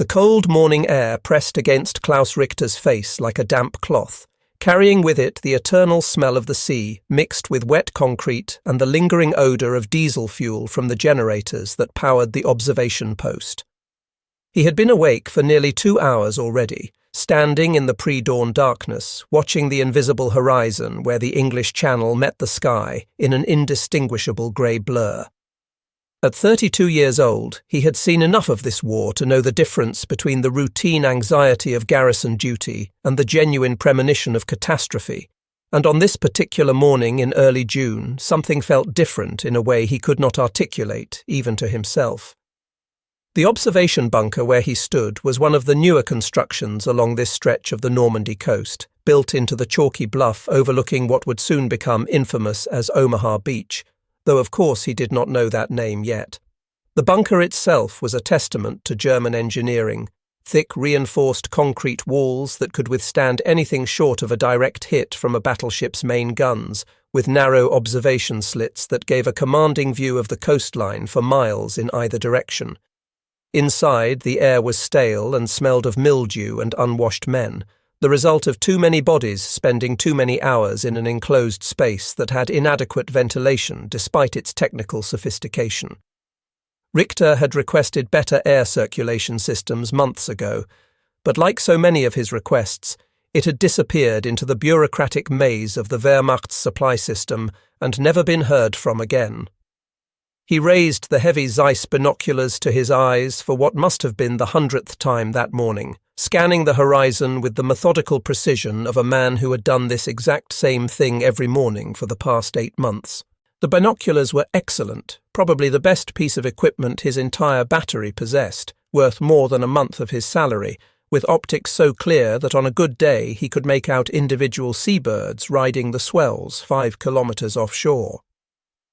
The cold morning air pressed against Klaus Richter's face like a damp cloth, carrying with it the eternal smell of the sea mixed with wet concrete and the lingering odour of diesel fuel from the generators that powered the observation post. He had been awake for nearly 2 hours already, standing in the pre-dawn darkness, watching the invisible horizon where the English Channel met the sky in an indistinguishable grey blur. At 32 years old, he had seen enough of this war to know the difference between the routine anxiety of garrison duty and the genuine premonition of catastrophe, and on this particular morning in early June, something felt different in a way he could not articulate, even to himself. The observation bunker where he stood was one of the newer constructions along this stretch of the Normandy coast, built into the chalky bluff overlooking what would soon become infamous as Omaha Beach, though of course he did not know that name yet. The bunker itself was a testament to German engineering, thick reinforced concrete walls that could withstand anything short of a direct hit from a battleship's main guns, with narrow observation slits that gave a commanding view of the coastline for miles in either direction. Inside, the air was stale and smelled of mildew and unwashed men, the result of too many bodies spending too many hours in an enclosed space that had inadequate ventilation despite its technical sophistication. Richter had requested better air circulation systems months ago, but like so many of his requests, it had disappeared into the bureaucratic maze of the Wehrmacht's supply system and never been heard from again. He raised the heavy Zeiss binoculars to his eyes for what must have been the 100th time that morning, scanning the horizon with the methodical precision of a man who had done this exact same thing every morning for the past 8 months. The binoculars were excellent, probably the best piece of equipment his entire battery possessed, worth more than a month of his salary, with optics so clear that on a good day he could make out individual seabirds riding the swells 5 kilometres offshore.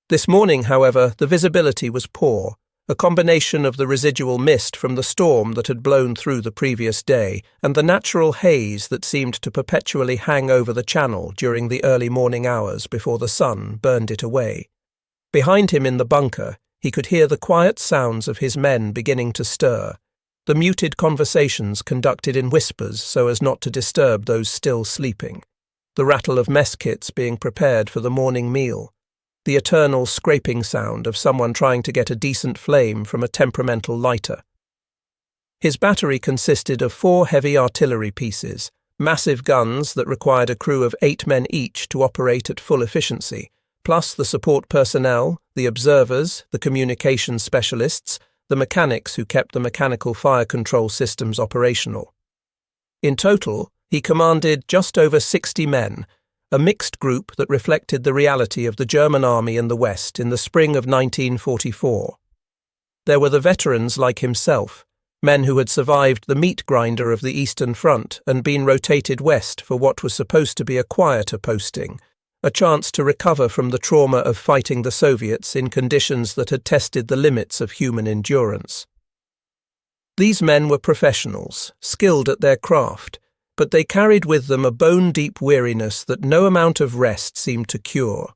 This morning, however, the visibility was poor, a combination of the residual mist from the storm that had blown through the previous day and the natural haze that seemed to perpetually hang over the channel during the early morning hours before the sun burned it away. Behind him in the bunker, he could hear the quiet sounds of his men beginning to stir, the muted conversations conducted in whispers so as not to disturb those still sleeping, the rattle of mess kits being prepared for the morning meal, the eternal scraping sound of someone trying to get a decent flame from a temperamental lighter. His battery consisted of 4 heavy artillery pieces, massive guns that required a crew of 8 men each to operate at full efficiency, plus the support personnel, the observers, the communications specialists, the mechanics who kept the mechanical fire control systems operational. In total, he commanded just over 60 men, a mixed group that reflected the reality of the German army in the West in the spring of 1944. There were the veterans like himself, men who had survived the meat grinder of the Eastern Front and been rotated west for what was supposed to be a quieter posting, a chance to recover from the trauma of fighting the Soviets in conditions that had tested the limits of human endurance. These men were professionals, skilled at their craft, but they carried with them a bone-deep weariness that no amount of rest seemed to cure.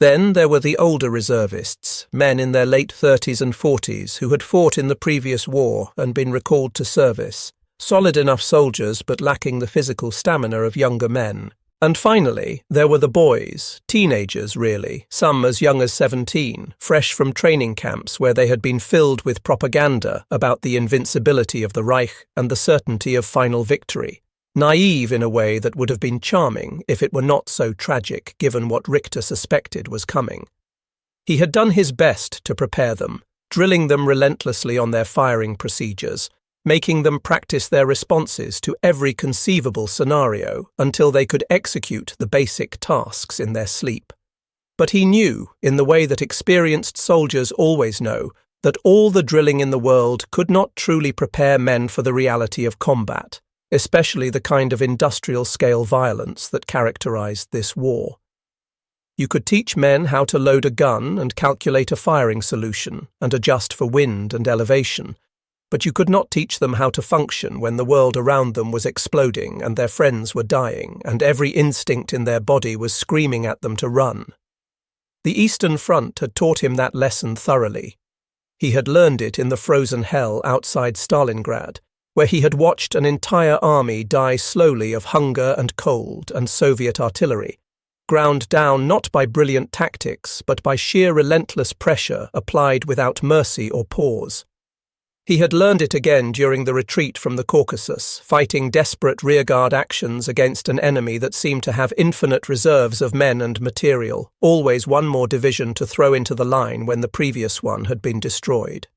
Then there were the older reservists, men in their late 30s and 40s who had fought in the previous war and been recalled to service, solid enough soldiers but lacking the physical stamina of younger men. And finally, there were the boys, teenagers really, some as young as 17, fresh from training camps where they had been filled with propaganda about the invincibility of the Reich and the certainty of final victory, naive in a way that would have been charming if it were not so tragic given what Richter suspected was coming. He had done his best to prepare them, drilling them relentlessly on their firing procedures, making them practice their responses to every conceivable scenario until they could execute the basic tasks in their sleep. But he knew, in the way that experienced soldiers always know, that all the drilling in the world could not truly prepare men for the reality of combat, especially the kind of industrial-scale violence that characterized this war. You could teach men how to load a gun and calculate a firing solution and adjust for wind and elevation, but you could not teach them how to function when the world around them was exploding and their friends were dying and every instinct in their body was screaming at them to run. The Eastern Front had taught him that lesson thoroughly. He had learned it in the frozen hell outside Stalingrad, where he had watched an entire army die slowly of hunger and cold and Soviet artillery, ground down not by brilliant tactics but by sheer relentless pressure applied without mercy or pause. He had learned it again during the retreat from the Caucasus, fighting desperate rearguard actions against an enemy that seemed to have infinite reserves of men and material, always one more division to throw into the line when the previous one had been destroyed.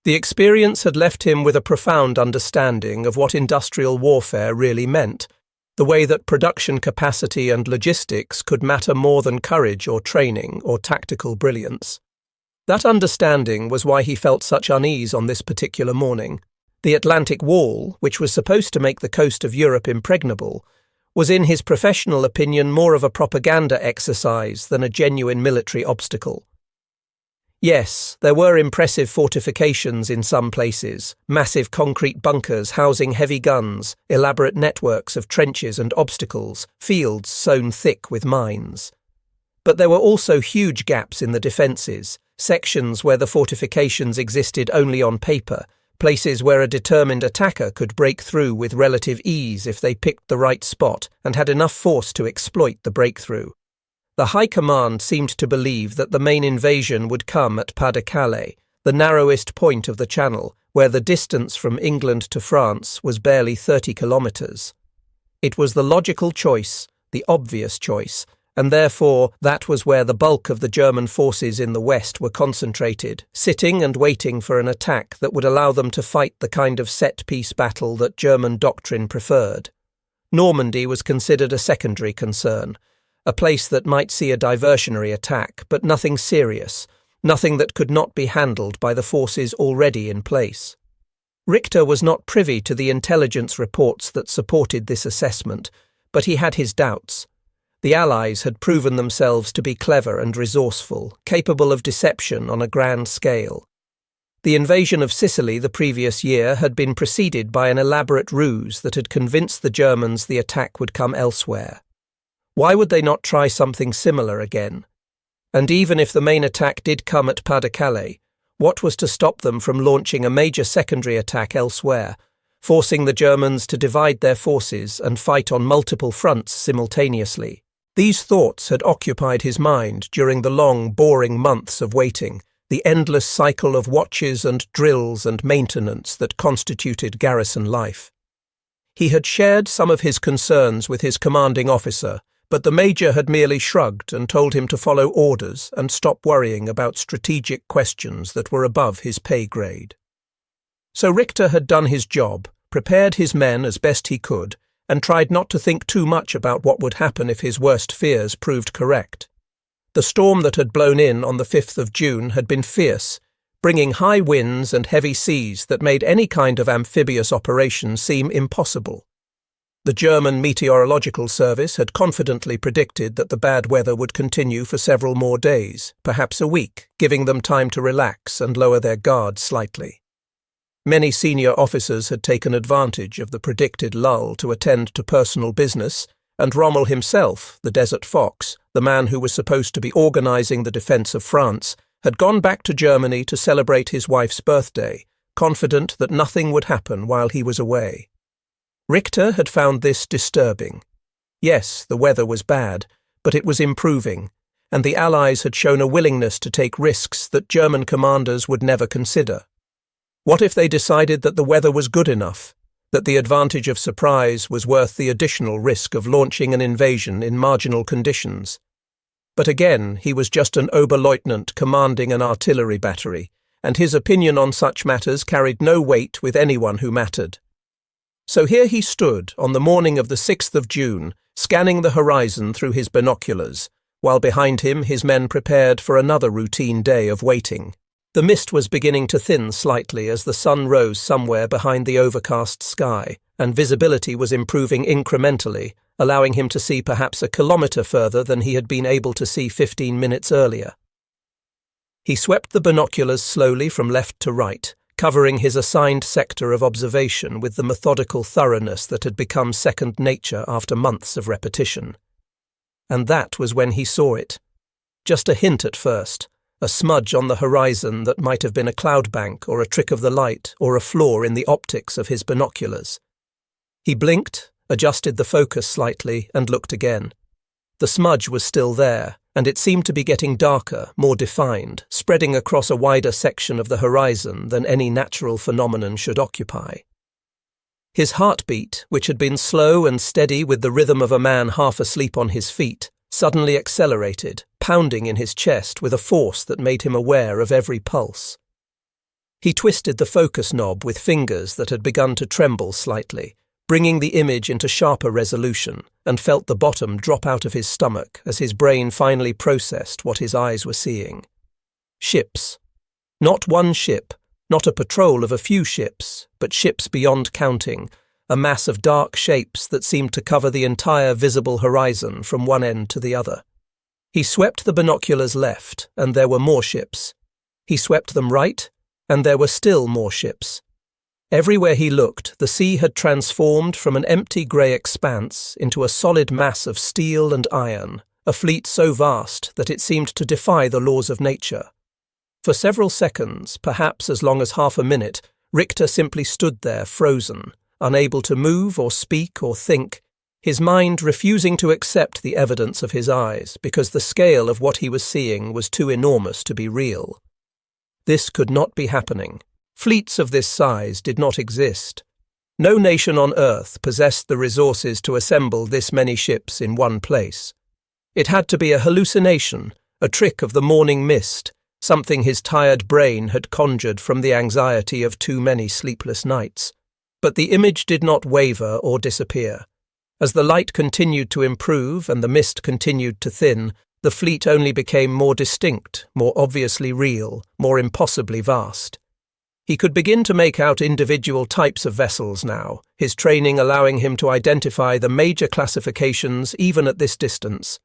The experience had left him with a profound understanding of what industrial warfare really meant, the way that production capacity and logistics could matter more than courage or training or tactical brilliance. That understanding was why he felt such unease on this particular morning. The Atlantic Wall, which was supposed to make the coast of Europe impregnable, was in his professional opinion more of a propaganda exercise than a genuine military obstacle. Yes, there were impressive fortifications in some places, massive concrete bunkers housing heavy guns, elaborate networks of trenches and obstacles, fields sown thick with mines. But there were also huge gaps in the defences, sections where the fortifications existed only on paper, places where a determined attacker could break through with relative ease if they picked the right spot and had enough force to exploit the breakthrough. The High Command seemed to believe that the main invasion would come at Pas-de-Calais, the narrowest point of the Channel, where the distance from England to France was barely 30 kilometres. It was the logical choice, the obvious choice, and therefore that was where the bulk of the German forces in the West were concentrated, sitting and waiting for an attack that would allow them to fight the kind of set-piece battle that German doctrine preferred. Normandy was considered a secondary concern, a place that might see a diversionary attack, but nothing serious, nothing that could not be handled by the forces already in place. Richter was not privy to the intelligence reports that supported this assessment, but he had his doubts. The Allies had proven themselves to be clever and resourceful, capable of deception on a grand scale. The invasion of Sicily the previous year had been preceded by an elaborate ruse that had convinced the Germans the attack would come elsewhere. Why would they not try something similar again? And even if the main attack did come at Pas-de-Calais, what was to stop them from launching a major secondary attack elsewhere, forcing the Germans to divide their forces and fight on multiple fronts simultaneously? These thoughts had occupied his mind during the long, boring months of waiting, the endless cycle of watches and drills and maintenance that constituted garrison life. He had shared some of his concerns with his commanding officer, but the major had merely shrugged and told him to follow orders and stop worrying about strategic questions that were above his pay grade. So Richter had done his job, prepared his men as best he could, and tried not to think too much about what would happen if his worst fears proved correct. The storm that had blown in on the 5th of June had been fierce, bringing high winds and heavy seas that made any kind of amphibious operation seem impossible. The German Meteorological Service had confidently predicted that the bad weather would continue for several more days, perhaps a week, giving them time to relax and lower their guard slightly. Many senior officers had taken advantage of the predicted lull to attend to personal business, and Rommel himself, the Desert Fox, the man who was supposed to be organizing the defense of France, had gone back to Germany to celebrate his wife's birthday, confident that nothing would happen while he was away. Richter had found this disturbing. Yes, the weather was bad, but it was improving, and the Allies had shown a willingness to take risks that German commanders would never consider. What if they decided that the weather was good enough, that the advantage of surprise was worth the additional risk of launching an invasion in marginal conditions? But again, he was just an Oberleutnant commanding an artillery battery, and his opinion on such matters carried no weight with anyone who mattered. So here he stood on the morning of the 6th of June, scanning the horizon through his binoculars, while behind him his men prepared for another routine day of waiting. The mist was beginning to thin slightly as the sun rose somewhere behind the overcast sky, and visibility was improving incrementally, allowing him to see perhaps a kilometre further than he had been able to see 15 minutes earlier. He swept the binoculars slowly from left to right, covering his assigned sector of observation with the methodical thoroughness that had become second nature after months of repetition. And that was when he saw it. Just a hint at first, a smudge on the horizon that might have been a cloud bank or a trick of the light or a flaw in the optics of his binoculars. He blinked, adjusted the focus slightly, and looked again. The smudge was still there, and it seemed to be getting darker, more defined, spreading across a wider section of the horizon than any natural phenomenon should occupy. His heartbeat, which had been slow and steady with the rhythm of a man half asleep on his feet, suddenly accelerated, pounding in his chest with a force that made him aware of every pulse. He twisted the focus knob with fingers that had begun to tremble slightly, bringing the image into sharper resolution, and felt the bottom drop out of his stomach as his brain finally processed what his eyes were seeing. Ships. Not one ship, not a patrol of a few ships, but ships beyond counting, a mass of dark shapes that seemed to cover the entire visible horizon from one end to the other. He swept the binoculars left, and there were more ships. He swept them right, and there were still more ships. Everywhere he looked, the sea had transformed from an empty grey expanse into a solid mass of steel and iron, a fleet so vast that it seemed to defy the laws of nature. For several seconds, perhaps as long as half a minute, Richter simply stood there frozen, unable to move or speak or think, his mind refusing to accept the evidence of his eyes because the scale of what he was seeing was too enormous to be real. This could not be happening. Fleets of this size did not exist. No nation on Earth possessed the resources to assemble this many ships in one place. It had to be a hallucination, a trick of the morning mist, something his tired brain had conjured from the anxiety of too many sleepless nights. But the image did not waver or disappear. As the light continued to improve and the mist continued to thin, the fleet only became more distinct, more obviously real, more impossibly vast. He could begin to make out individual types of vessels now, his training allowing him to identify the major classifications even at this distance.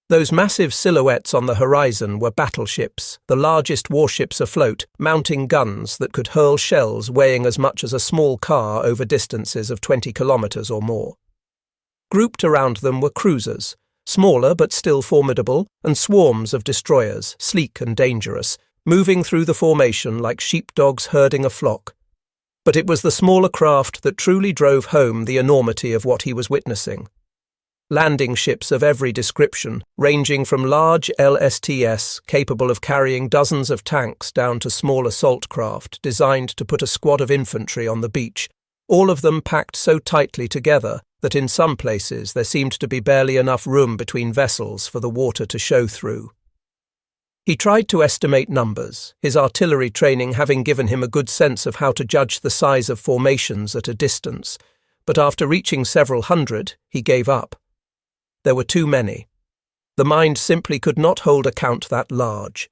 Those massive silhouettes on the horizon were battleships, the largest warships afloat, mounting guns that could hurl shells weighing as much as a small car over distances of 20 kilometers or more. Grouped around them were cruisers, smaller but still formidable, and swarms of destroyers, sleek and dangerous, moving through the formation like sheepdogs herding a flock. But it was the smaller craft that truly drove home the enormity of what he was witnessing. Landing ships of every description, ranging from large LSTS capable of carrying dozens of tanks down to small assault craft designed to put a squad of infantry on the beach, all of them packed so tightly together that in some places there seemed to be barely enough room between vessels for the water to show through. He tried to estimate numbers, his artillery training having given him a good sense of how to judge the size of formations at a distance, but after reaching several hundred, he gave up. There were too many. The mind simply could not hold a count that large.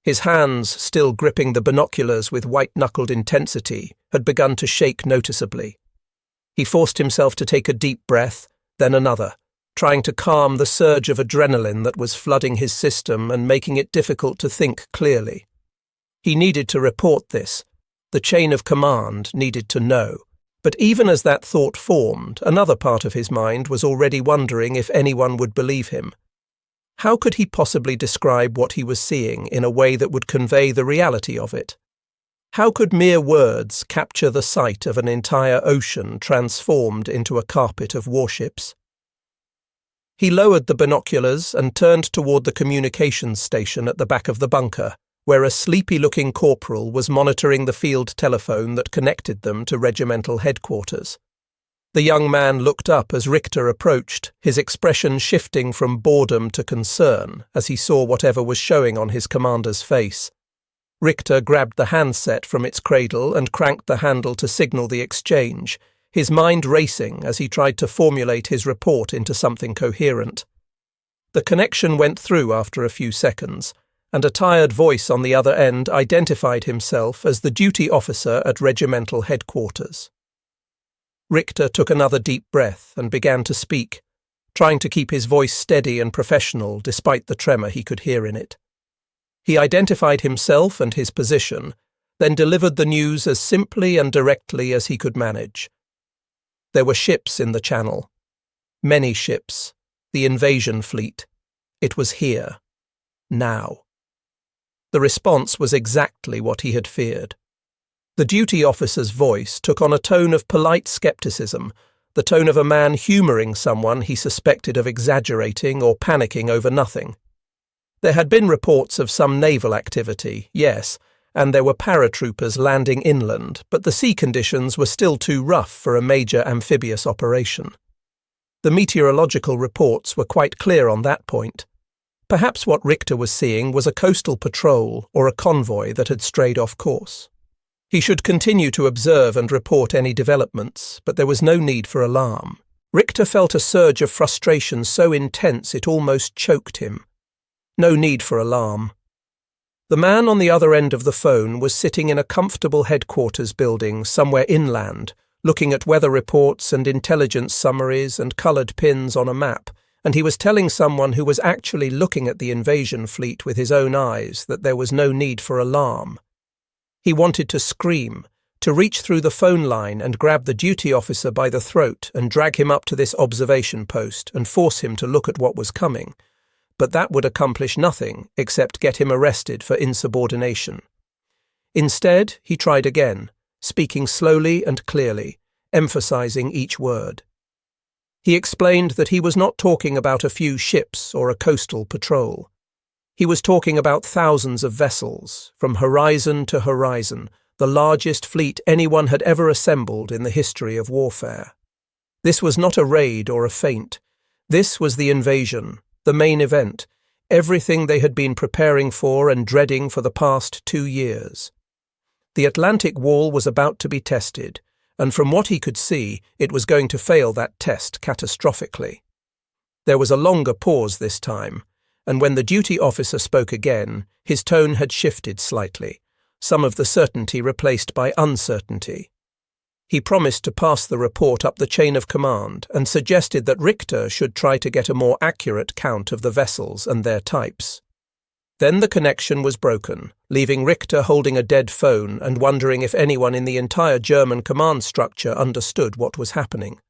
His hands, still gripping the binoculars with white-knuckled intensity, had begun to shake noticeably. He forced himself to take a deep breath, then another, trying to calm the surge of adrenaline that was flooding his system and making it difficult to think clearly. He needed to report this. The chain of command needed to know. But even as that thought formed, another part of his mind was already wondering if anyone would believe him. How could he possibly describe what he was seeing in a way that would convey the reality of it? How could mere words capture the sight of an entire ocean transformed into a carpet of warships? He lowered the binoculars and turned toward the communications station at the back of the bunker, where a sleepy-looking corporal was monitoring the field telephone that connected them to regimental headquarters. The young man looked up as Richter approached, his expression shifting from boredom to concern as he saw whatever was showing on his commander's face. Richter grabbed the handset from its cradle and cranked the handle to signal the exchange, his mind racing as he tried to formulate his report into something coherent. The connection went through after a few seconds, and a tired voice on the other end identified himself as the duty officer at regimental headquarters. Richter took another deep breath and began to speak, trying to keep his voice steady and professional despite the tremor he could hear in it. He identified himself and his position, then delivered the news as simply and directly as he could manage. There were ships in the channel. Many ships. The invasion fleet. It was here. Now. The response was exactly what he had feared. The duty officer's voice took on a tone of polite skepticism, the tone of a man humouring someone he suspected of exaggerating or panicking over nothing. There had been reports of some naval activity, yes, and there were paratroopers landing inland, but the sea conditions were still too rough for a major amphibious operation. The meteorological reports were quite clear on that point. Perhaps what Richter was seeing was a coastal patrol or a convoy that had strayed off course. He should continue to observe and report any developments, but there was no need for alarm. Richter felt a surge of frustration so intense it almost choked him. No need for alarm. The man on the other end of the phone was sitting in a comfortable headquarters building somewhere inland, looking at weather reports and intelligence summaries and coloured pins on a map, and he was telling someone who was actually looking at the invasion fleet with his own eyes that there was no need for alarm. He wanted to scream, to reach through the phone line and grab the duty officer by the throat and drag him up to this observation post and force him to look at what was coming. But that would accomplish nothing except get him arrested for insubordination. Instead, he tried again, speaking slowly and clearly, emphasizing each word. He explained that he was not talking about a few ships or a coastal patrol. He was talking about thousands of vessels, from horizon to horizon, the largest fleet anyone had ever assembled in the history of warfare. This was not a raid or a feint. This was the invasion, the main event, everything they had been preparing for and dreading for the past 2 years. The Atlantic Wall was about to be tested, and from what he could see, it was going to fail that test catastrophically. There was a longer pause this time, and when the duty officer spoke again, his tone had shifted slightly, some of the certainty replaced by uncertainty. He promised to pass the report up the chain of command and suggested that Richter should try to get a more accurate count of the vessels and their types. Then the connection was broken, leaving Richter holding a dead phone and wondering if anyone in the entire German command structure understood what was happening.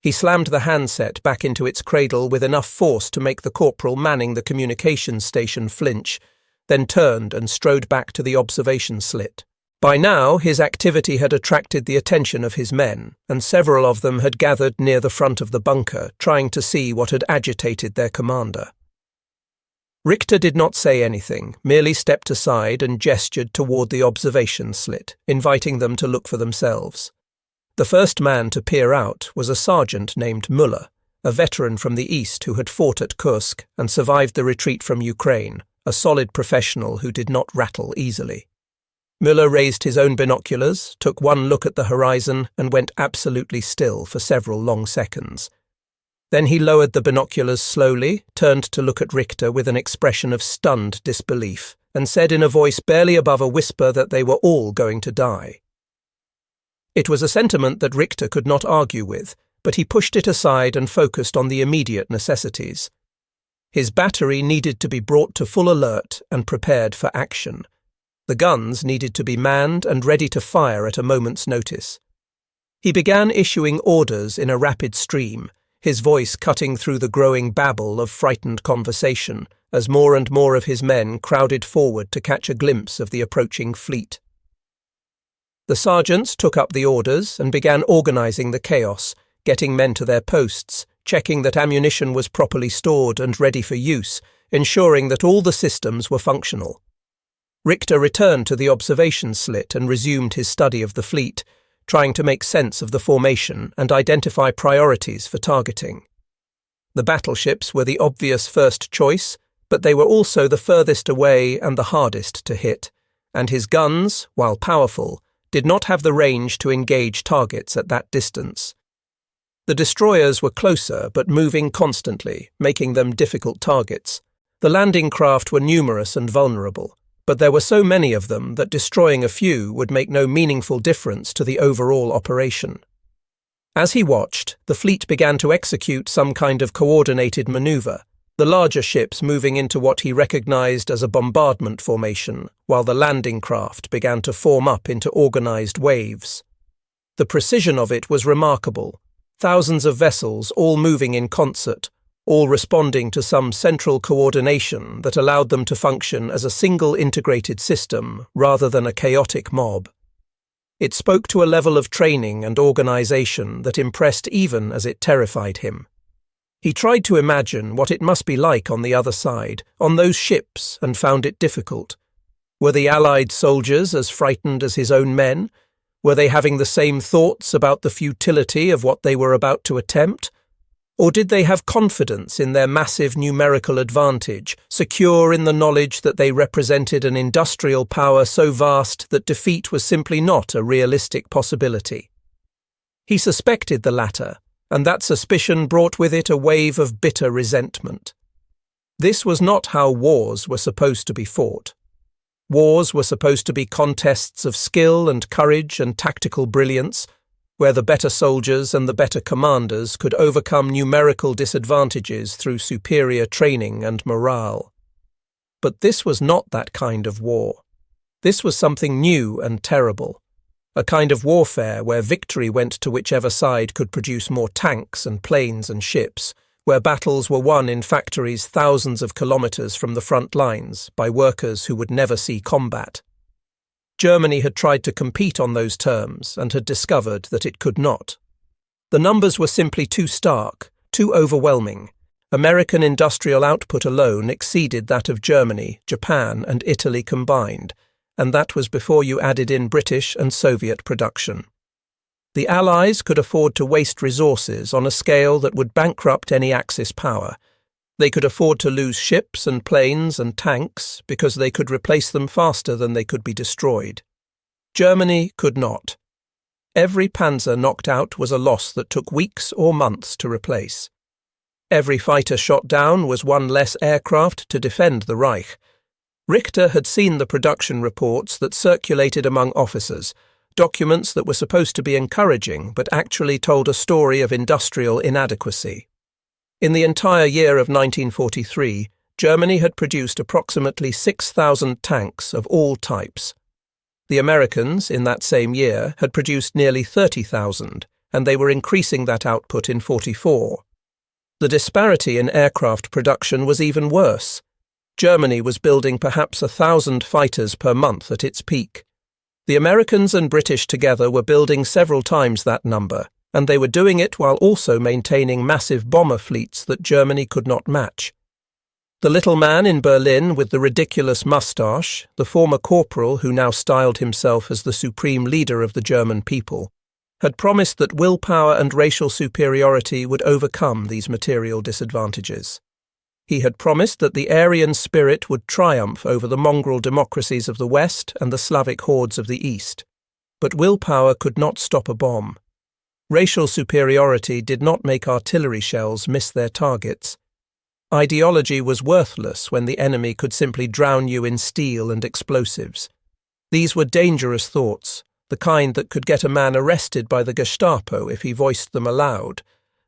He slammed the handset back into its cradle with enough force to make the corporal manning the communications station flinch, then turned and strode back to the observation slit. By now, his activity had attracted the attention of his men, and several of them had gathered near the front of the bunker, trying to see what had agitated their commander. Richter did not say anything, merely stepped aside and gestured toward the observation slit, inviting them to look for themselves. The first man to peer out was a sergeant named Müller, a veteran from the east who had fought at Kursk and survived the retreat from Ukraine, a solid professional who did not rattle easily. Müller raised his own binoculars, took one look at the horizon, and went absolutely still for several long seconds. Then he lowered the binoculars slowly, turned to look at Richter with an expression of stunned disbelief, and said in a voice barely above a whisper that they were all going to die. It was a sentiment that Richter could not argue with, but he pushed it aside and focused on the immediate necessities. His battery needed to be brought to full alert and prepared for action. The guns needed to be manned and ready to fire at a moment's notice. He began issuing orders in a rapid stream, his voice cutting through the growing babble of frightened conversation as more and more of his men crowded forward to catch a glimpse of the approaching fleet. The sergeants took up the orders and began organising the chaos, getting men to their posts, checking that ammunition was properly stored and ready for use, ensuring that all the systems were functional. Richter returned to the observation slit and resumed his study of the fleet, trying to make sense of the formation and identify priorities for targeting. The battleships were the obvious first choice, but they were also the furthest away and the hardest to hit, and his guns, while powerful, did not have the range to engage targets at that distance. The destroyers were closer but moving constantly, making them difficult targets. The landing craft were numerous and vulnerable, but there were so many of them that destroying a few would make no meaningful difference to the overall operation. As he watched, the fleet began to execute some kind of coordinated maneuver, the larger ships moving into what he recognized as a bombardment formation, while the landing craft began to form up into organized waves. The precision of it was remarkable, thousands of vessels all moving in concert, all responding to some central coordination that allowed them to function as a single integrated system rather than a chaotic mob. It spoke to a level of training and organization that impressed even as it terrified him. He tried to imagine what it must be like on the other side, on those ships, and found it difficult. Were the Allied soldiers as frightened as his own men? Were they having the same thoughts about the futility of what they were about to attempt? Or did they have confidence in their massive numerical advantage, secure in the knowledge that they represented an industrial power so vast that defeat was simply not a realistic possibility? He suspected the latter, and that suspicion brought with it a wave of bitter resentment. This was not how wars were supposed to be fought. Wars were supposed to be contests of skill and courage and tactical brilliance, where the better soldiers and the better commanders could overcome numerical disadvantages through superior training and morale. But this was not that kind of war. This was something new and terrible, a kind of warfare where victory went to whichever side could produce more tanks and planes and ships, where battles were won in factories thousands of kilometers from the front lines by workers who would never see combat. Germany had tried to compete on those terms and had discovered that it could not. The numbers were simply too stark, too overwhelming. American industrial output alone exceeded that of Germany, Japan, and Italy combined, and that was before you added in British and Soviet production. The Allies could afford to waste resources on a scale that would bankrupt any Axis power. They could afford to lose ships and planes and tanks because they could replace them faster than they could be destroyed. Germany could not. Every panzer knocked out was a loss that took weeks or months to replace. Every fighter shot down was one less aircraft to defend the Reich. Richter had seen the production reports that circulated among officers, documents that were supposed to be encouraging but actually told a story of industrial inadequacy. In the entire year of 1943, Germany had produced approximately 6,000 tanks of all types. The Americans, in that same year, had produced nearly 30,000, and they were increasing that output in 1944. The disparity in aircraft production was even worse. Germany was building perhaps 1,000 fighters per month at its peak. The Americans and British together were building several times that number, and they were doing it while also maintaining massive bomber fleets that Germany could not match. The little man in Berlin with the ridiculous moustache, the former corporal who now styled himself as the supreme leader of the German people, had promised that willpower and racial superiority would overcome these material disadvantages. He had promised that the Aryan spirit would triumph over the mongrel democracies of the West and the Slavic hordes of the East. But willpower could not stop a bomb. Racial superiority did not make artillery shells miss their targets. Ideology was worthless when the enemy could simply drown you in steel and explosives. These were dangerous thoughts, the kind that could get a man arrested by the Gestapo if he voiced them aloud,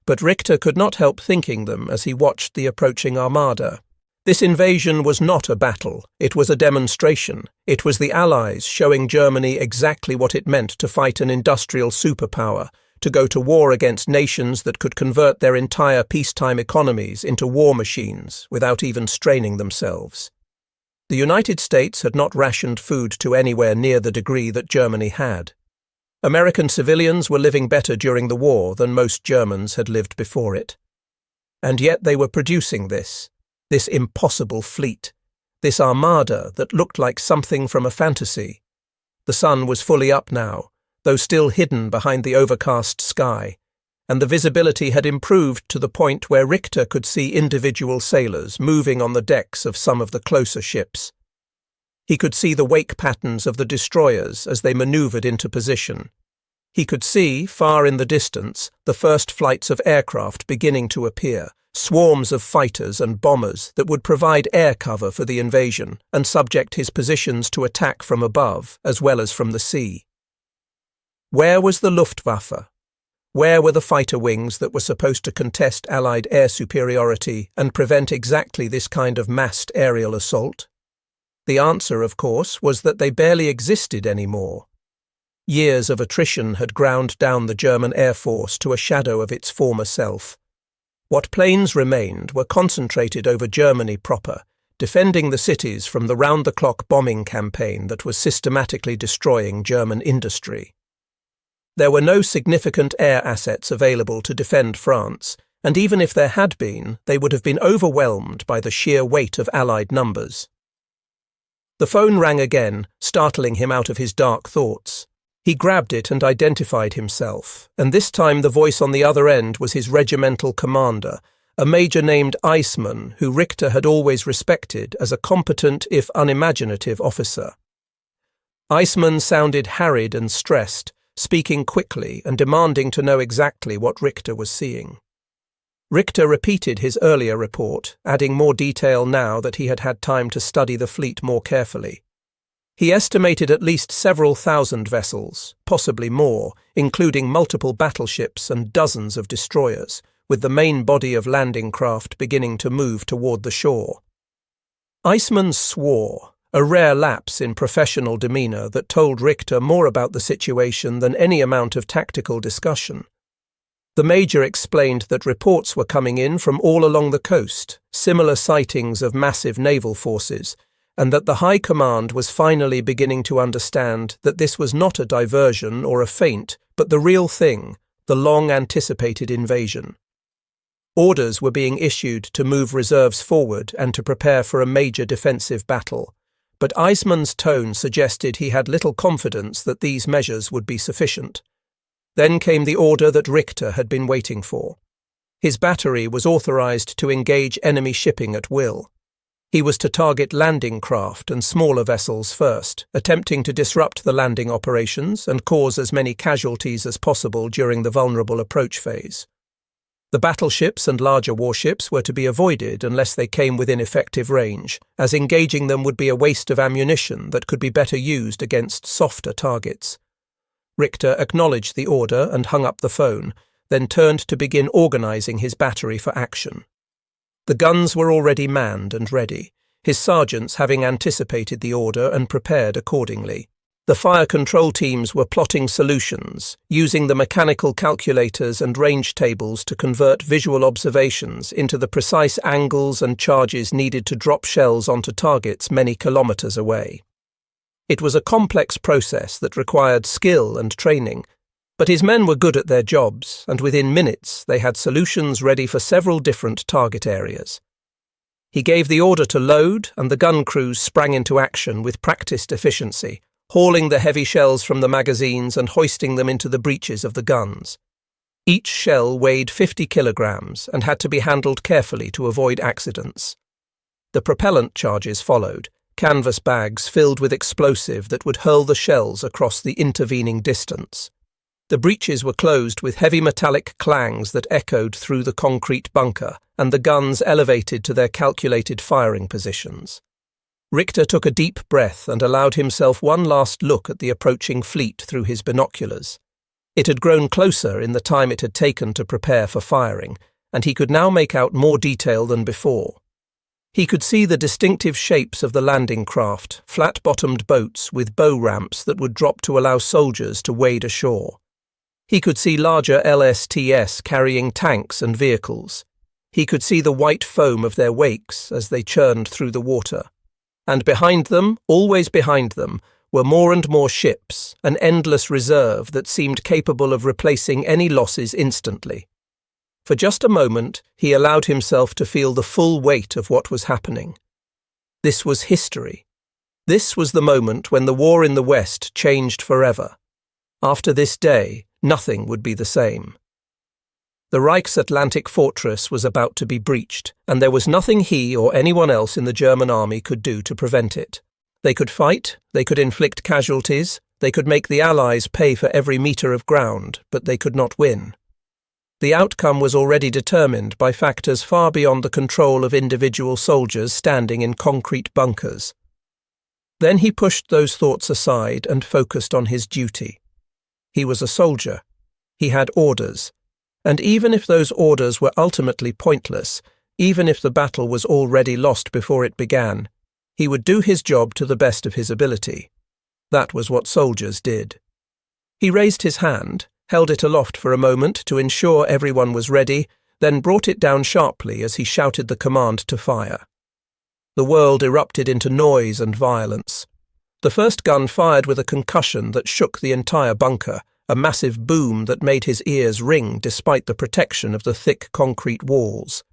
but Richter could not help thinking them as he watched the approaching armada. This invasion was not a battle, it was a demonstration. It was the Allies showing Germany exactly what it meant to fight an industrial superpower, to go to war against nations that could convert their entire peacetime economies into war machines without even straining themselves. The United States had not rationed food to anywhere near the degree that Germany had. American civilians were living better during the war than most Germans had lived before it. And yet they were producing this impossible fleet, this armada that looked like something from a fantasy. The sun was fully up now, though still hidden behind the overcast sky, and the visibility had improved to the point where Richter could see individual sailors moving on the decks of some of the closer ships. He could see the wake patterns of the destroyers as they maneuvered into position. He could see, far in the distance, the first flights of aircraft beginning to appear, swarms of fighters and bombers that would provide air cover for the invasion and subject his positions to attack from above as well as from the sea. Where was the Luftwaffe? Where were the fighter wings that were supposed to contest Allied air superiority and prevent exactly this kind of massed aerial assault? The answer, of course, was that they barely existed anymore. Years of attrition had ground down the German Air Force to a shadow of its former self. What planes remained were concentrated over Germany proper, defending the cities from the round-the-clock bombing campaign that was systematically destroying German industry. There were no significant air assets available to defend France, and even if there had been, they would have been overwhelmed by the sheer weight of Allied numbers. The phone rang again, startling him out of his dark thoughts. He grabbed it and identified himself, and this time the voice on the other end was his regimental commander, a major named Eismann, who Richter had always respected as a competent if unimaginative officer. Eismann sounded harried and stressed, speaking quickly and demanding to know exactly what Richter was seeing. Richter repeated his earlier report, adding more detail now that he had had time to study the fleet more carefully. He estimated at least several thousand vessels, possibly more, including multiple battleships and dozens of destroyers, with the main body of landing craft beginning to move toward the shore. Eismann swore, a rare lapse in professional demeanour that told Richter more about the situation than any amount of tactical discussion. The Major explained that reports were coming in from all along the coast, similar sightings of massive naval forces, and that the High Command was finally beginning to understand that this was not a diversion or a feint, but the real thing, the long-anticipated invasion. Orders were being issued to move reserves forward and to prepare for a major defensive battle, but Eismann's tone suggested he had little confidence that these measures would be sufficient. Then came the order that Richter had been waiting for. His battery was authorized to engage enemy shipping at will. He was to target landing craft and smaller vessels first, attempting to disrupt the landing operations and cause as many casualties as possible during the vulnerable approach phase. The battleships and larger warships were to be avoided unless they came within effective range, as engaging them would be a waste of ammunition that could be better used against softer targets. Richter acknowledged the order and hung up the phone, then turned to begin organizing his battery for action. The guns were already manned and ready, his sergeants having anticipated the order and prepared accordingly. The fire control teams were plotting solutions, using the mechanical calculators and range tables to convert visual observations into the precise angles and charges needed to drop shells onto targets many kilometers away. It was a complex process that required skill and training, but his men were good at their jobs, and within minutes they had solutions ready for several different target areas. He gave the order to load, and the gun crews sprang into action with practiced efficiency, hauling the heavy shells from the magazines and hoisting them into the breeches of the guns. Each shell weighed 50 kilograms and had to be handled carefully to avoid accidents. The propellant charges followed, canvas bags filled with explosive that would hurl the shells across the intervening distance. The breeches were closed with heavy metallic clangs that echoed through the concrete bunker, and the guns elevated to their calculated firing positions. Richter took a deep breath and allowed himself one last look at the approaching fleet through his binoculars. It had grown closer in the time it had taken to prepare for firing, and he could now make out more detail than before. He could see the distinctive shapes of the landing craft, flat-bottomed boats with bow ramps that would drop to allow soldiers to wade ashore. He could see larger LSTS carrying tanks and vehicles. He could see the white foam of their wakes as they churned through the water. And behind them, always behind them, were more and more ships, an endless reserve that seemed capable of replacing any losses instantly. For just a moment, he allowed himself to feel the full weight of what was happening. This was history. This was the moment when the war in the West changed forever. After this day, nothing would be the same. The Reich's Atlantic fortress was about to be breached, and there was nothing he or anyone else in the German army could do to prevent it. They could fight, they could inflict casualties, they could make the Allies pay for every metre of ground, but they could not win. The outcome was already determined by factors far beyond the control of individual soldiers standing in concrete bunkers. Then he pushed those thoughts aside and focused on his duty. He was a soldier. He had orders. And even if those orders were ultimately pointless, even if the battle was already lost before it began, he would do his job to the best of his ability. That was what soldiers did. He raised his hand, held it aloft for a moment to ensure everyone was ready, then brought it down sharply as he shouted the command to fire. The world erupted into noise and violence. The first gun fired with a concussion that shook the entire bunker, a massive boom that made his ears ring despite the protection of the thick concrete walls.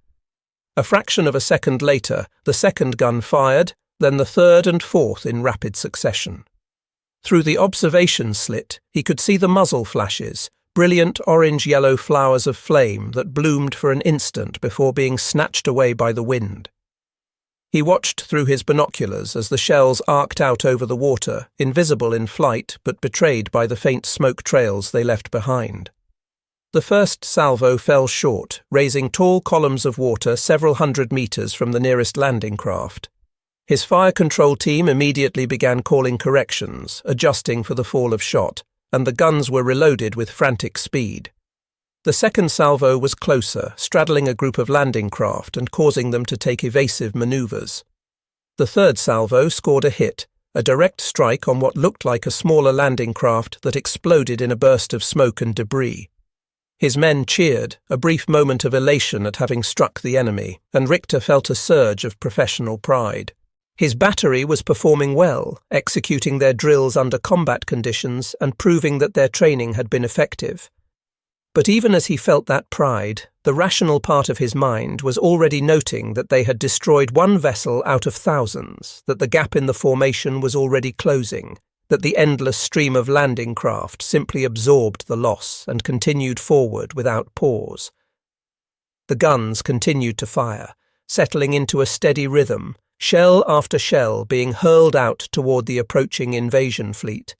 A fraction of a second later, the second gun fired, then the third and fourth in rapid succession. Through the observation slit, he could see the muzzle flashes, brilliant orange-yellow flowers of flame that bloomed for an instant before being snatched away by the wind. He watched through his binoculars as the shells arced out over the water, invisible in flight but betrayed by the faint smoke trails they left behind. The first salvo fell short, raising tall columns of water several hundred meters from the nearest landing craft. His fire control team immediately began calling corrections, adjusting for the fall of shot, and the guns were reloaded with frantic speed. The second salvo was closer, straddling a group of landing craft and causing them to take evasive maneuvers. The third salvo scored a hit, a direct strike on what looked like a smaller landing craft that exploded in a burst of smoke and debris. His men cheered, a brief moment of elation at having struck the enemy, and Richter felt a surge of professional pride. His battery was performing well, executing their drills under combat conditions and proving that their training had been effective. But even as he felt that pride, the rational part of his mind was already noting that they had destroyed one vessel out of thousands, that the gap in the formation was already closing, that the endless stream of landing craft simply absorbed the loss and continued forward without pause. The guns continued to fire, settling into a steady rhythm, shell after shell being hurled out toward the approaching invasion fleet.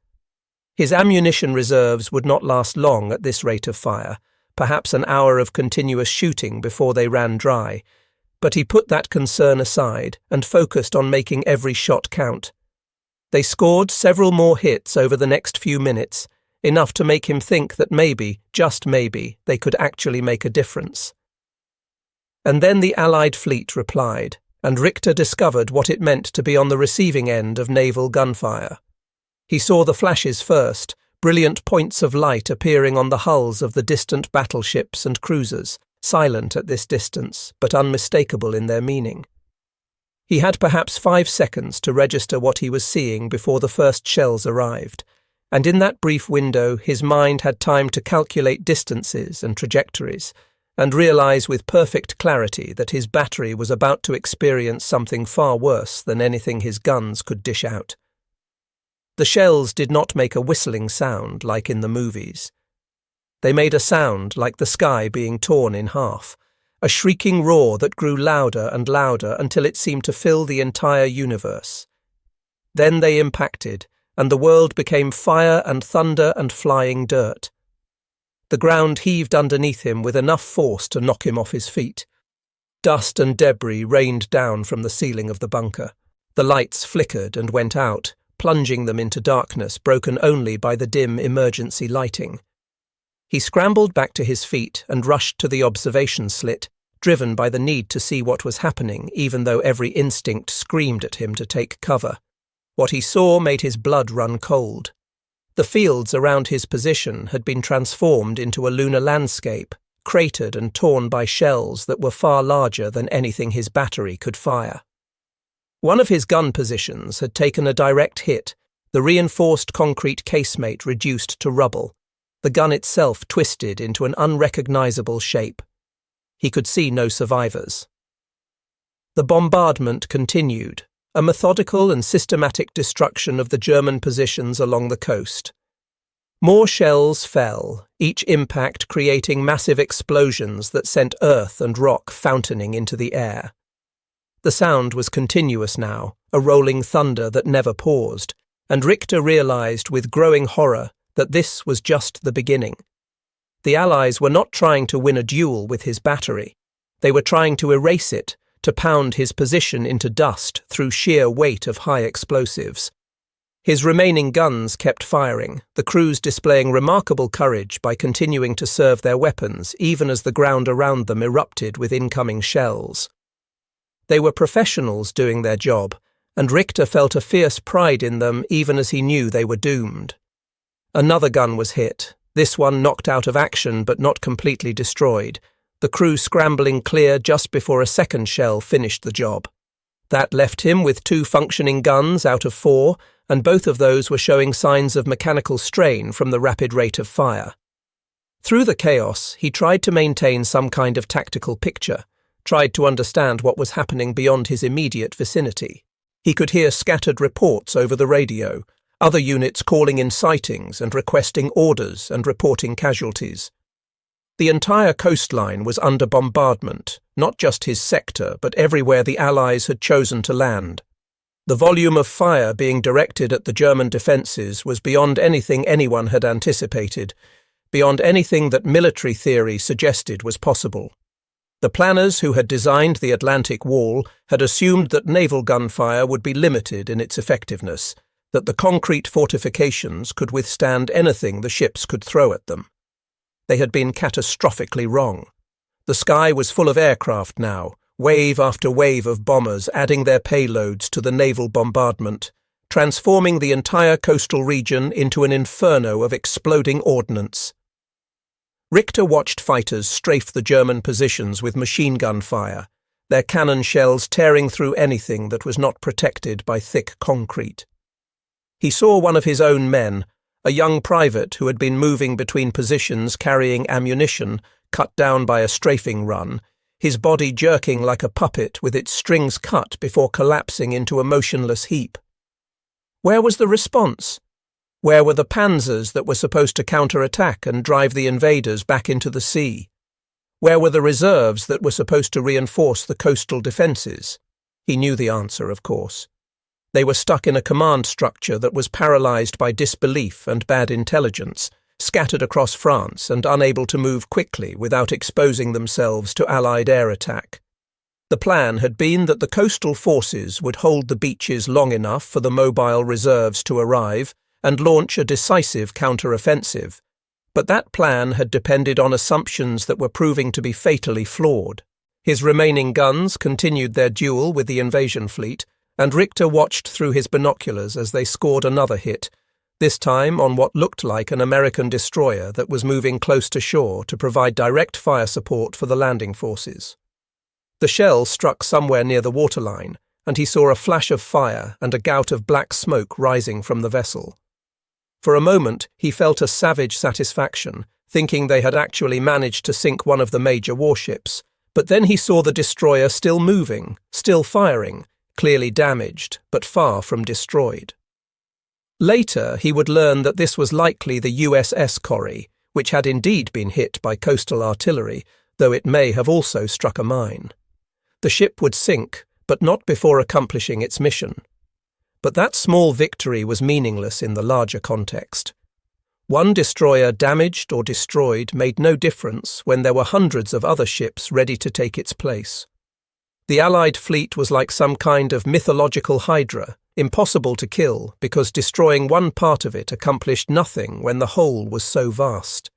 His ammunition reserves would not last long at this rate of fire, perhaps an hour of continuous shooting before they ran dry, but he put that concern aside and focused on making every shot count. They scored several more hits over the next few minutes, enough to make him think that maybe, just maybe, they could actually make a difference. And then the Allied fleet replied, and Richter discovered what it meant to be on the receiving end of naval gunfire. He saw the flashes first, brilliant points of light appearing on the hulls of the distant battleships and cruisers, silent at this distance, but unmistakable in their meaning. He had perhaps 5 seconds to register what he was seeing before the first shells arrived, and in that brief window his mind had time to calculate distances and trajectories, and realize with perfect clarity that his battery was about to experience something far worse than anything his guns could dish out. The shells did not make a whistling sound like in the movies. They made a sound like the sky being torn in half, a shrieking roar that grew louder and louder until it seemed to fill the entire universe. Then they impacted, and the world became fire and thunder and flying dirt. The ground heaved underneath him with enough force to knock him off his feet. Dust and debris rained down from the ceiling of the bunker. The lights flickered and went out, plunging them into darkness broken only by the dim emergency lighting. He scrambled back to his feet and rushed to the observation slit, driven by the need to see what was happening even though every instinct screamed at him to take cover. What he saw made his blood run cold. The fields around his position had been transformed into a lunar landscape, cratered and torn by shells that were far larger than anything his battery could fire. One of his gun positions had taken a direct hit, the reinforced concrete casemate reduced to rubble, the gun itself twisted into an unrecognizable shape. He could see no survivors. The bombardment continued, a methodical and systematic destruction of the German positions along the coast. More shells fell, each impact creating massive explosions that sent earth and rock fountaining into the air. The sound was continuous now, a rolling thunder that never paused, and Richter realized with growing horror that this was just the beginning. The Allies were not trying to win a duel with his battery. They were trying to erase it, to pound his position into dust through sheer weight of high explosives. His remaining guns kept firing, the crews displaying remarkable courage by continuing to serve their weapons even as the ground around them erupted with incoming shells. They were professionals doing their job, and Richter felt a fierce pride in them even as he knew they were doomed. Another gun was hit, this one knocked out of action but not completely destroyed. the crew scrambling clear just before a second shell finished the job. That left him with 2 functioning guns out of 4, and both of those were showing signs of mechanical strain from the rapid rate of fire. Through the chaos, he tried to maintain some kind of tactical picture, tried to understand what was happening beyond his immediate vicinity. He could hear scattered reports over the radio, other units calling in sightings and requesting orders and reporting casualties. The entire coastline was under bombardment, not just his sector, but everywhere the Allies had chosen to land. The volume of fire being directed at the German defences was beyond anything anyone had anticipated, beyond anything that military theory suggested was possible. The planners who had designed the Atlantic Wall had assumed that naval gunfire would be limited in its effectiveness, that the concrete fortifications could withstand anything the ships could throw at them. They had been catastrophically wrong. The sky was full of aircraft now, wave after wave of bombers adding their payloads to the naval bombardment, transforming the entire coastal region into an inferno of exploding ordnance. Richter watched fighters strafe the German positions with machine gun fire, their cannon shells tearing through anything that was not protected by thick concrete. He saw one of his own men, a young private who had been moving between positions carrying ammunition, cut down by a strafing run, his body jerking like a puppet with its strings cut before collapsing into a motionless heap. Where was the response? Where were the panzers that were supposed to counterattack and drive the invaders back into the sea? Where were the reserves that were supposed to reinforce the coastal defences? He knew the answer, of course. They were stuck in a command structure that was paralysed by disbelief and bad intelligence, scattered across France and unable to move quickly without exposing themselves to Allied air attack. The plan had been that the coastal forces would hold the beaches long enough for the mobile reserves to arrive and launch a decisive counter-offensive, but that plan had depended on assumptions that were proving to be fatally flawed. His remaining guns continued their duel with the invasion fleet, and Richter watched through his binoculars as they scored another hit, this time on what looked like an American destroyer that was moving close to shore to provide direct fire support for the landing forces. The shell struck somewhere near the waterline, and he saw a flash of fire and a gout of black smoke rising from the vessel. For a moment, he felt a savage satisfaction, thinking they had actually managed to sink one of the major warships, but then he saw the destroyer still moving, still firing, clearly damaged, but far from destroyed. Later, he would learn that this was likely the USS Corrie, which had indeed been hit by coastal artillery, though it may have also struck a mine. The ship would sink, but not before accomplishing its mission. But that small victory was meaningless in the larger context. One destroyer damaged or destroyed made no difference when there were hundreds of other ships ready to take its place. The Allied fleet was like some kind of mythological hydra, impossible to kill because destroying one part of it accomplished nothing when the whole was so vast.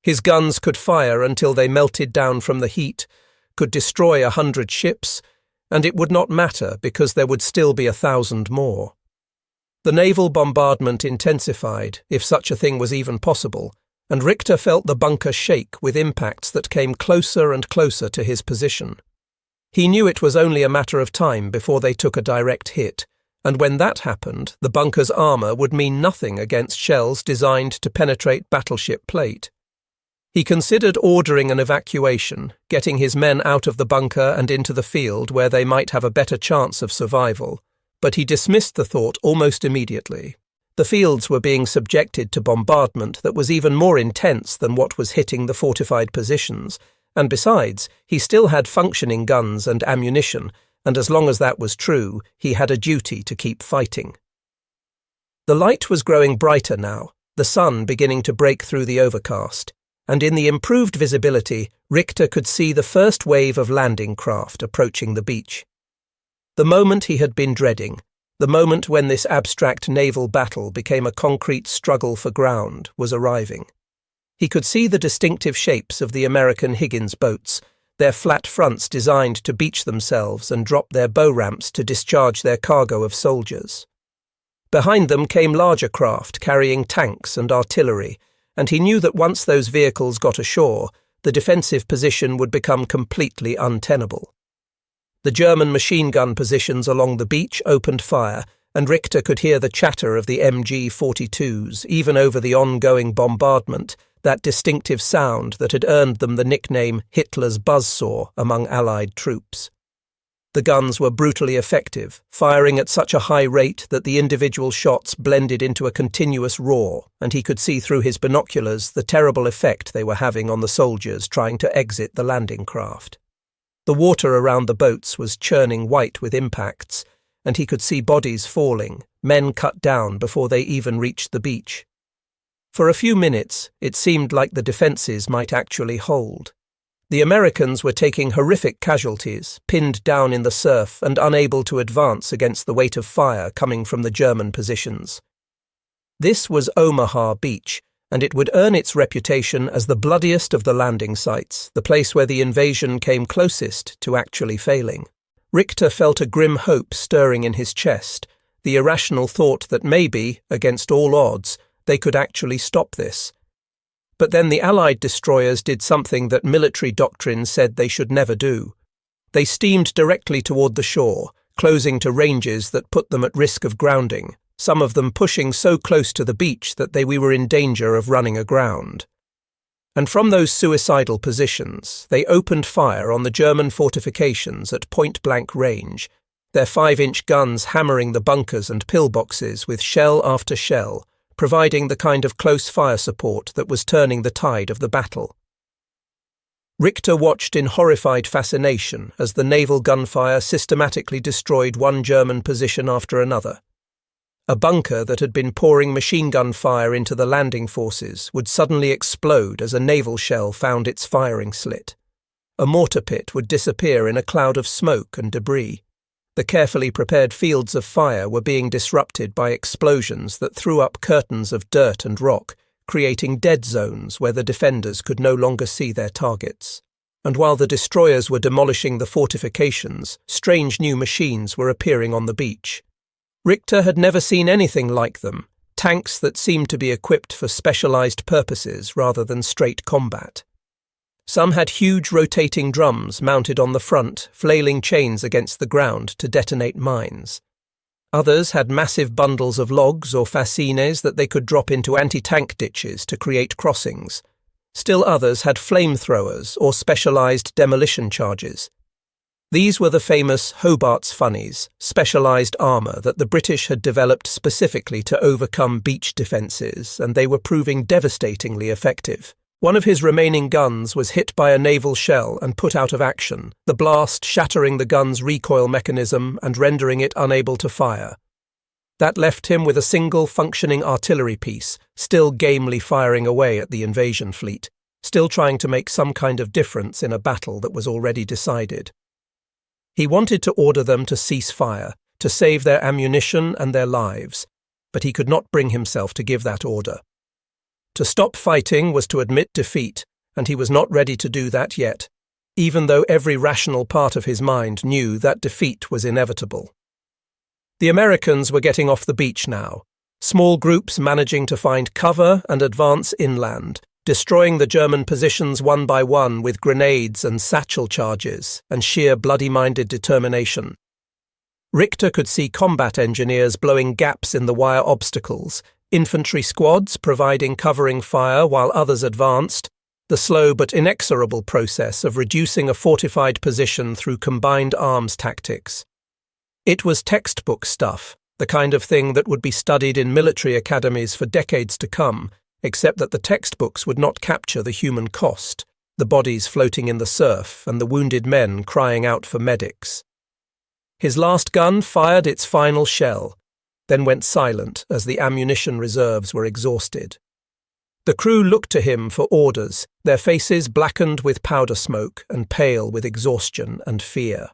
His guns could fire until they melted down from the heat, could destroy 100 ships, and it would not matter because there would still be 1,000 more. The naval bombardment intensified, if such a thing was even possible, and Richter felt the bunker shake with impacts that came closer and closer to his position. He knew it was only a matter of time before they took a direct hit, and when that happened, the bunker's armour would mean nothing against shells designed to penetrate battleship plate. He considered ordering an evacuation, getting his men out of the bunker and into the field where they might have a better chance of survival, but he dismissed the thought almost immediately. The fields were being subjected to bombardment that was even more intense than what was hitting the fortified positions, and besides, he still had functioning guns and ammunition, and as long as that was true, he had a duty to keep fighting. The light was growing brighter now, the sun beginning to break through the overcast, and in the improved visibility, Richter could see the first wave of landing craft approaching the beach. The moment he had been dreading, the moment when this abstract naval battle became a concrete struggle for ground, was arriving. He could see the distinctive shapes of the American Higgins boats, their flat fronts designed to beach themselves and drop their bow ramps to discharge their cargo of soldiers. Behind them came larger craft carrying tanks and artillery, and he knew that once those vehicles got ashore, the defensive position would become completely untenable. The German machine gun positions along the beach opened fire, and Richter could hear the chatter of the MG-42s, even over the ongoing bombardment, that distinctive sound that had earned them the nickname Hitler's buzzsaw among Allied troops. The guns were brutally effective, firing at such a high rate that the individual shots blended into a continuous roar, and he could see through his binoculars the terrible effect they were having on the soldiers trying to exit the landing craft. The water around the boats was churning white with impacts, and he could see bodies falling, men cut down before they even reached the beach. For a few minutes, it seemed like the defences might actually hold. The Americans were taking horrific casualties, pinned down in the surf and unable to advance against the weight of fire coming from the German positions. This was Omaha Beach, and it would earn its reputation as the bloodiest of the landing sites, the place where the invasion came closest to actually failing. Richter felt a grim hope stirring in his chest, the irrational thought that maybe, against all odds, they could actually stop this. But then the Allied destroyers did something that military doctrine said they should never do. They steamed directly toward the shore, closing to ranges that put them at risk of grounding, some of them pushing so close to the beach that we were in danger of running aground. And from those suicidal positions, they opened fire on the German fortifications at point-blank range, their 5-inch guns hammering the bunkers and pillboxes with shell after shell, providing the kind of close fire support that was turning the tide of the battle. Richter watched in horrified fascination as the naval gunfire systematically destroyed one German position after another. A bunker that had been pouring machine gun fire into the landing forces would suddenly explode as a naval shell found its firing slit. A mortar pit would disappear in a cloud of smoke and debris. The carefully prepared fields of fire were being disrupted by explosions that threw up curtains of dirt and rock, creating dead zones where the defenders could no longer see their targets. And while the destroyers were demolishing the fortifications, strange new machines were appearing on the beach. Richter had never seen anything like them, tanks that seemed to be equipped for specialized purposes rather than straight combat. Some had huge rotating drums mounted on the front, flailing chains against the ground to detonate mines. Others had massive bundles of logs or fascines that they could drop into anti-tank ditches to create crossings. Still others had flamethrowers or specialized demolition charges. These were the famous Hobart's funnies, specialized armor that the British had developed specifically to overcome beach defenses, and they were proving devastatingly effective. One of his remaining guns was hit by a naval shell and put out of action, the blast shattering the gun's recoil mechanism and rendering it unable to fire. That left him with a single functioning artillery piece, still gamely firing away at the invasion fleet, still trying to make some kind of difference in a battle that was already decided. He wanted to order them to cease fire, to save their ammunition and their lives, but he could not bring himself to give that order. To stop fighting was to admit defeat, and he was not ready to do that yet, even though every rational part of his mind knew that defeat was inevitable. The Americans were getting off the beach now, small groups managing to find cover and advance inland, destroying the German positions one by one with grenades and satchel charges and sheer bloody-minded determination. Richter could see combat engineers blowing gaps in the wire obstacles, infantry squads providing covering fire while others advanced, the slow but inexorable process of reducing a fortified position through combined arms tactics. It was textbook stuff, the kind of thing that would be studied in military academies for decades to come, except that the textbooks would not capture the human cost, the bodies floating in the surf and the wounded men crying out for medics. His last gun fired its final shell, then went silent as the ammunition reserves were exhausted. The crew looked to him for orders, their faces blackened with powder smoke and pale with exhaustion and fear.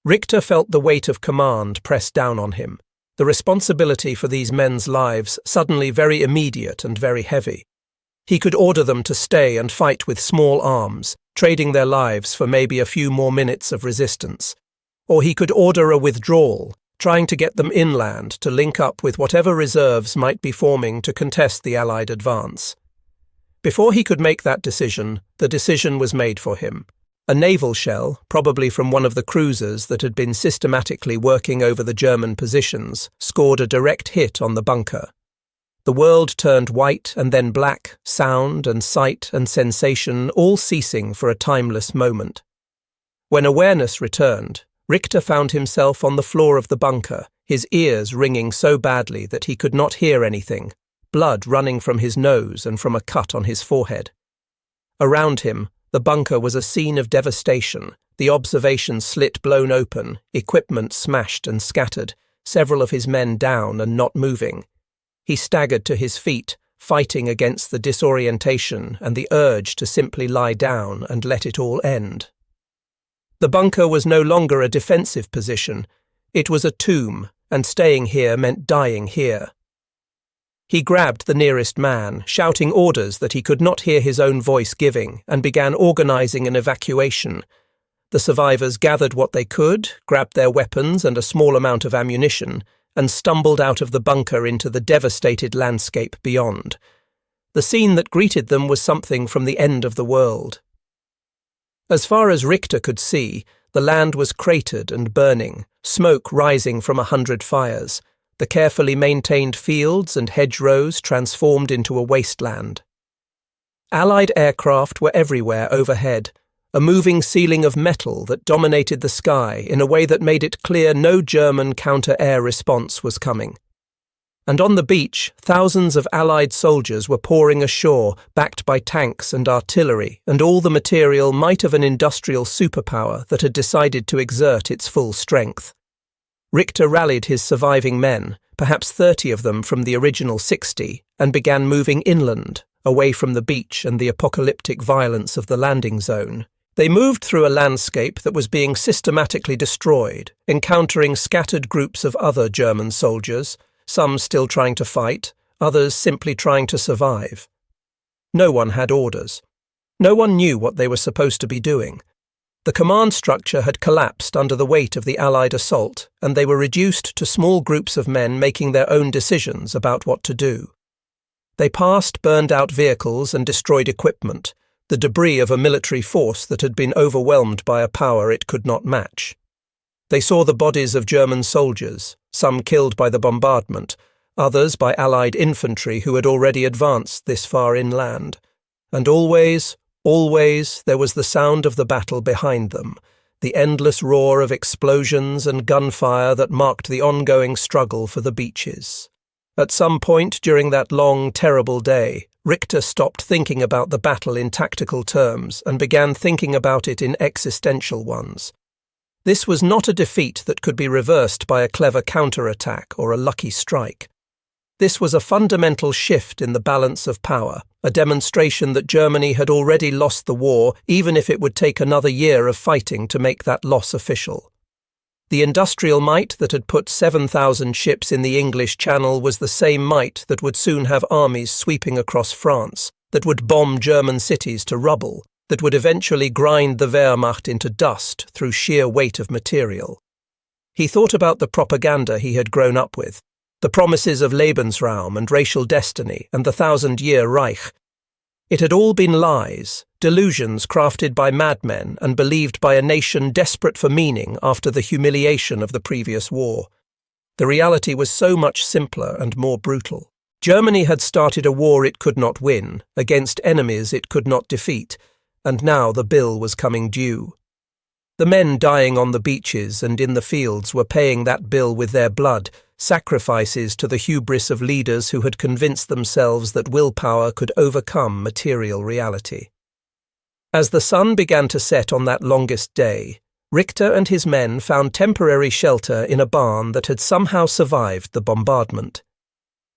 Richter felt the weight of command press down on him, the responsibility for these men's lives suddenly very immediate and very heavy. He could order them to stay and fight with small arms, trading their lives for maybe a few more minutes of resistance. Or he could order a withdrawal, trying to get them inland to link up with whatever reserves might be forming to contest the Allied advance. Before he could make that decision, the decision was made for him. A naval shell, probably from one of the cruisers that had been systematically working over the German positions, scored a direct hit on the bunker. The world turned white and then black, sound and sight and sensation all ceasing for a timeless moment. When awareness returned, Richter found himself on the floor of the bunker, his ears ringing so badly that he could not hear anything, blood running from his nose and from a cut on his forehead. Around him, the bunker was a scene of devastation, the observation slit blown open, equipment smashed and scattered, several of his men down and not moving. He staggered to his feet, fighting against the disorientation and the urge to simply lie down and let it all end. The bunker was no longer a defensive position. It was a tomb, and staying here meant dying here. He grabbed the nearest man, shouting orders that he could not hear his own voice giving, and began organizing an evacuation. The survivors gathered what they could, grabbed their weapons and a small amount of ammunition, and stumbled out of the bunker into the devastated landscape beyond. The scene that greeted them was something from the end of the world. As far as Richter could see, the land was cratered and burning, smoke rising from 100 fires, the carefully maintained fields and hedgerows transformed into a wasteland. Allied aircraft were everywhere overhead, a moving ceiling of metal that dominated the sky in a way that made it clear no German counter-air response was coming. And on the beach, thousands of Allied soldiers were pouring ashore, backed by tanks and artillery and all the material might of an industrial superpower that had decided to exert its full strength. Richter rallied his surviving men, perhaps 30 of them from the original 60, and began moving inland, away from the beach and the apocalyptic violence of the landing zone. They moved through a landscape that was being systematically destroyed, encountering scattered groups of other German soldiers, some still trying to fight, others simply trying to survive. No one had orders. No one knew what they were supposed to be doing. The command structure had collapsed under the weight of the Allied assault, and they were reduced to small groups of men making their own decisions about what to do. They passed burned-out vehicles and destroyed equipment, the debris of a military force that had been overwhelmed by a power it could not match. They saw the bodies of German soldiers, some killed by the bombardment, others by Allied infantry who had already advanced this far inland, and always there was the sound of the battle behind them, the endless roar of explosions and gunfire that marked the ongoing struggle for the beaches. At some point during that long, terrible day, Richter stopped thinking about the battle in tactical terms and began thinking about it in existential ones. This was not a defeat that could be reversed by a clever counterattack or a lucky strike. This was a fundamental shift in the balance of power, a demonstration that Germany had already lost the war, even if it would take another year of fighting to make that loss official. The industrial might that had put 7,000 ships in the English Channel was the same might that would soon have armies sweeping across France, that would bomb German cities to rubble, that would eventually grind the Wehrmacht into dust through sheer weight of material. He thought about the propaganda he had grown up with, the promises of Lebensraum and racial destiny and the 1,000-year Reich. It had all been lies, delusions crafted by madmen and believed by a nation desperate for meaning after the humiliation of the previous war. The reality was so much simpler and more brutal. Germany had started a war it could not win, against enemies it could not defeat, and now the bill was coming due. The men dying on the beaches and in the fields were paying that bill with their blood, sacrifices to the hubris of leaders who had convinced themselves that willpower could overcome material reality. As the sun began to set on that longest day, Richter and his men found temporary shelter in a barn that had somehow survived the bombardment.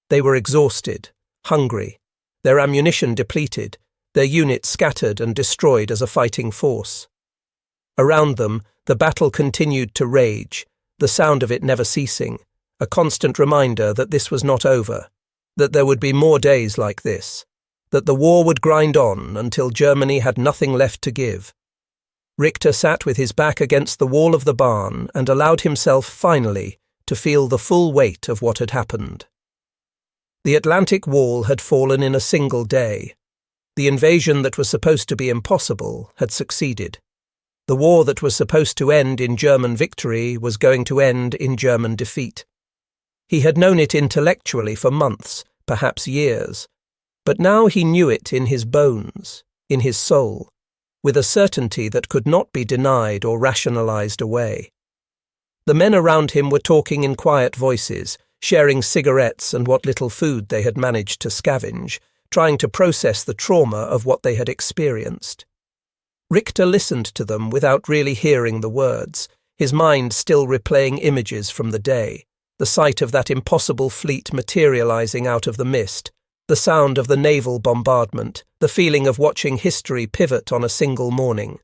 They were exhausted, hungry, their ammunition depleted, their units scattered and destroyed as a fighting force. Around them, the battle continued to rage, the sound of it never ceasing, a constant reminder that this was not over, that there would be more days like this, that the war would grind on until Germany had nothing left to give. Richter sat with his back against the wall of the barn and allowed himself finally to feel the full weight of what had happened. The Atlantic Wall had fallen in a single day. The invasion that was supposed to be impossible had succeeded. The war that was supposed to end in German victory was going to end in German defeat. He had known it intellectually for months, perhaps years, but now he knew it in his bones, in his soul, with a certainty that could not be denied or rationalized away. The men around him were talking in quiet voices, sharing cigarettes and what little food they had managed to scavenge, trying to process the trauma of what they had experienced. Richter listened to them without really hearing the words, his mind still replaying images from the day, the sight of that impossible fleet materializing out of the mist, the sound of the naval bombardment, the feeling of watching history pivot on a single morning.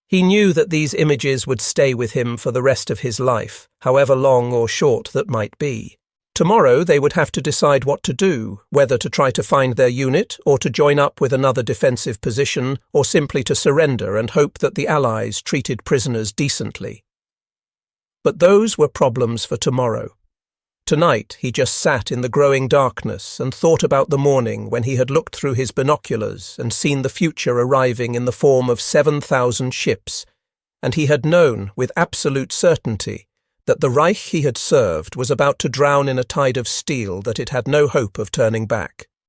He knew that these images would stay with him for the rest of his life, however long or short that might be. Tomorrow they would have to decide what to do, whether to try to find their unit or to join up with another defensive position or simply to surrender and hope that the Allies treated prisoners decently. But those were problems for tomorrow. Tonight he just sat in the growing darkness and thought about the morning when he had looked through his binoculars and seen the future arriving in the form of 7,000 ships, and he had known with absolute certainty that the Reich he had served was about to drown in a tide of steel that it had no hope of turning back.